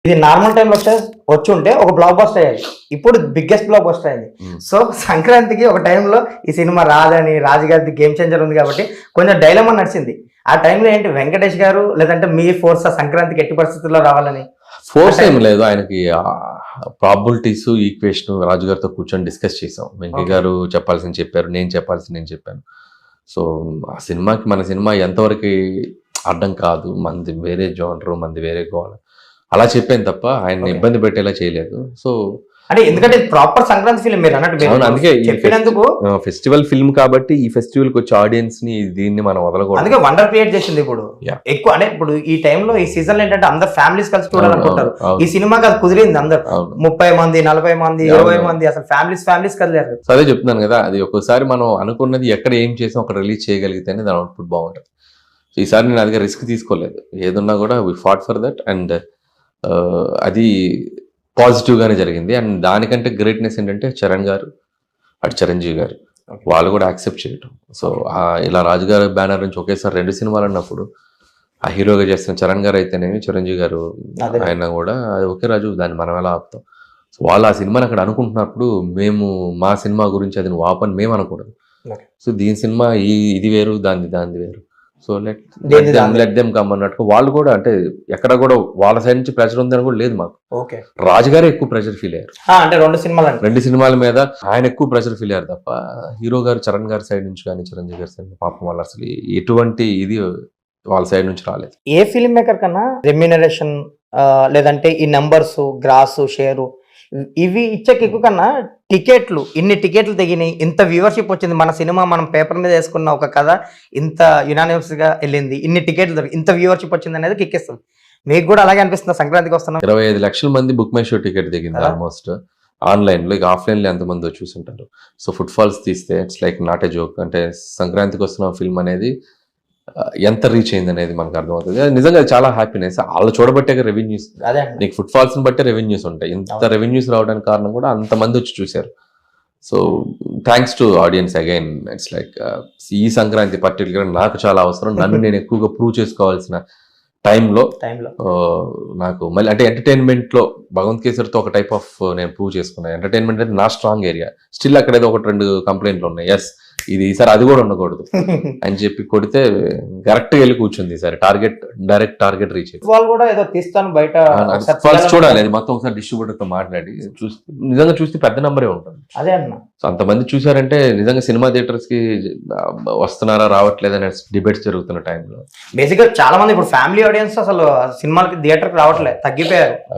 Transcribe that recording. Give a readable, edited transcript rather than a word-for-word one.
ఇది నార్మల్ టైంలో వచ్చి ఉంటే ఒక బ్లాక్ బస్టర్ అయ్యాలి, ఇప్పుడు బిగ్గెస్ట్ బ్లాక్ బస్టర్ అయింది. సో సంక్రాంతికి ఒక టైంలో ఈ సినిమా రాదని రాజుగారి గేమ్ చేంజర్ ఉంది కాబట్టి కొంచెం డైలమా నడిచింది. ఆ టైంలో ఏంటి వెంకటేష్ గారు లేదంటే మీ ఫోర్స్ సంక్రాంతికి ఎట్టి పరిస్థితుల్లో రావాలని? ఫోర్స్ ఏం లేదు, ఆయనకి ప్రాబిలిటీస్ ఈక్వేషన్ రాజుగారితో కూర్చొని డిస్కస్ చేసాం. వెంకయ్య గారు చెప్పాల్సింది చెప్పారు, నేను చెప్పాల్సింది నేను చెప్పాను. సో ఆ సినిమాకి మన సినిమా ఎంతవరకు అడ్డం కాదు, మనది వేరే జోనరు, మనది వేరే గోల అలా చెప్పాను తప్ప ఆయన ఇబ్బంది పెట్టేలా చేయలేదు. సో అంటే ఎందుకంటే ప్రాపర్ సంక్రాంతి ఫిల్మ్ మీరు అన్నట్టు అందుకే చెప్పినందుకు ఫెస్టివల్ ఫిల్మ్ కాబట్టి ఈ ఫెస్టివల్ కి వచ్చే ఆడియన్స్ ని దీన్ని మనం వదలకూడదు. అందుకే వండర్ క్రియేట్ చేసింది. ఇప్పుడు ఎక్కువ అంటే ఇప్పుడు ఈ టైంలో ఈ సీజన్ ఏంటంటే అందరు ఫ్యామిలీస్ కలిసి చూడాలనుకుంటారు. ఈ సినిమాకి అది కుదిరింది, అందరు 30 మంది 40 మంది 20 మంది అసలు ఫ్యామిలీస్ కదిలేరు. అదే చెప్తున్నాను కదా, అది ఒక్కోసారి మనం అనుకున్నది ఎక్కడ ఏం చేసాం అక్కడ రిలీజ్ చేయగలిగితేనే దాని అవుట్పుట్ బాగుంటుంది. ఈసారి నేను అదిగా రిస్క్ తీసుకోలేదు, ఏదున్నా కూడా we fought for that and అది పాజిటివ్ గానే జరిగింది. అండ్ దానికంటే గ్రేట్నెస్ ఏంటంటే చరణ్ గారు అటు చిరంజీవి గారు వాళ్ళు కూడా యాక్సెప్ట్ చేయటం. సో ఇలా రాజుగారి బ్యానర్ నుంచి ఒకేసారి 2 సినిమాలు అన్నప్పుడు ఆ హీరోగా చేస్తున్న చరణ్ గారు అయితేనేమి చిరంజీవి గారు ఆయన కూడా ఓకే రాజు దాన్ని మనం ఎలా ఆపుతాం. సో వాళ్ళు ఆ సినిమాని అక్కడ అనుకుంటున్నప్పుడు మేము మా సినిమా గురించి అది నువ్వు ఆపని మేము అనకూడదు. సో దీని సినిమా ఇది వేరు దాన్ని వేరు, సో లెట్ దెమ్ కమ్ అన్నట్టు వాళ్ళు కూడా అంటే ఎక్కడ కూడా వాళ్ళ సైడ్ నుంచి ప్రెషర్ ఉందని కూడా లేదు మాకు. రాజుగారే ఎక్కువ ప్రెషర్ ఫీల్ అయ్యారు. అంటే 2 సినిమాల మీద ఆయన ఎక్కువ ప్రెషర్ ఫీల్ అయ్యారు తప్ప హీరో గారు చరణ్ గారి సైడ్ నుంచి కానీ చిరంజీవి గారి సైడ్ పాపం వాళ్ళు అసలు ఎటువంటి ఇది వాళ్ళ సైడ్ నుంచి రాలేదు. ఏ ఫిల్మ్ మేకర్ కన్నా రెమ్యూనరేషన్ లేదంటే ఈ నంబర్స్ గ్రాస్ షేరు ఇవి ఇచ్చకి ఎక్కువ కన్నా టికెట్లు, ఇన్ని టికెట్లు తెగినాయి, ఇంత వ్యూవర్షిప్ వచ్చింది, మన సినిమా మనం పేపర్ మీద వేసుకున్న ఒక కథ ఇంత యునానిమస్ గా వెళ్ళింది, ఇన్ని టికెట్లు దొరికి ఇంత వ్యూవర్షిప్ వచ్చింది అనేది కిక్కిస్తుంది. మీకు కూడా అలాగే అనిపిస్తుంది? సంక్రాంతికి వస్తున్నాం 25 లక్షల మంది బుక్ మై షో టికెట్ దిగింది ఆల్మోస్ట్ ఆన్లైన్ లో, ఇక ఆఫ్లైన్ లో ఎంతమంది చూసుంటారు. సో ఫుట్ ఫాల్స్ తీస్తే it's like not a joke. అంటే సంక్రాంతికి వస్తున్న ఫిల్మ్ అనేది ఎంత రీచ్ అయింది అనేది మనకు అర్థమవుతుంది. నిజంగా చాలా హ్యాపీనెస్. వాళ్ళు చూడబట్టే రెవెన్యూస్, నీకు ఫుట్ ఫాల్స్ ని బట్టే రెవెన్యూస్ ఉంటాయి. ఇంత రెవెన్యూస్ రావడానికి కారణం కూడా అంతమంది వచ్చి చూశారు. So thanks to audience again. It's like ఈ సంక్రాంతి పర్టికులర్ నాకు చాలా అవసరం. నన్ను నేను ఎక్కువగా ప్రూవ్ చేసుకోవాల్సిన టైంలో నాకు మళ్ళీ అంటే ఎంటర్టైన్మెంట్ లో భగవంత్ కేసరితో ఒక టైప్ ఆఫ్ నేను ప్రూవ్ చేసుకున్నాను. ఎంటర్టైన్మెంట్ అనేది నా స్ట్రాంగ్ ఏరియా. స్టిల్ అక్కడ ఏదో 1-2 కంప్లైంట్లు ఉన్నాయి. ఎస్ ఇది ఈసారి అది కూడా ఉండకూడదు అని చెప్పి కొడితే కరెక్ట్ గా వెళ్ళి కూర్చుంది. ఈసారి డైరెక్ట్ టార్గెట్ రీచ్ అయింది. వాళ్ళు కూడా ఏదో తీస్తాను బయట చూడాలి, అది మొత్తం ఒకసారి డిస్ట్రిబ్యూటర్ తో మాట్లాడి నిజంగా చూస్తే పెద్ద నంబరే ఉంటుంది. అదే అన్న, సో అంతమంది చూసారంటే నిజంగా సినిమా థియేటర్స్ కి వస్తున్నారా రావట్లేదనే డిబేట్స్ జరుగుతున్న టైంలో బేసిక్ గా చాలా మంది ఇప్పుడు ఫ్యామిలీ ఆడియన్స్ అసలు సినిమాలకి థియేటర్ కి రావట్లేదు, తగ్గిపోయారు.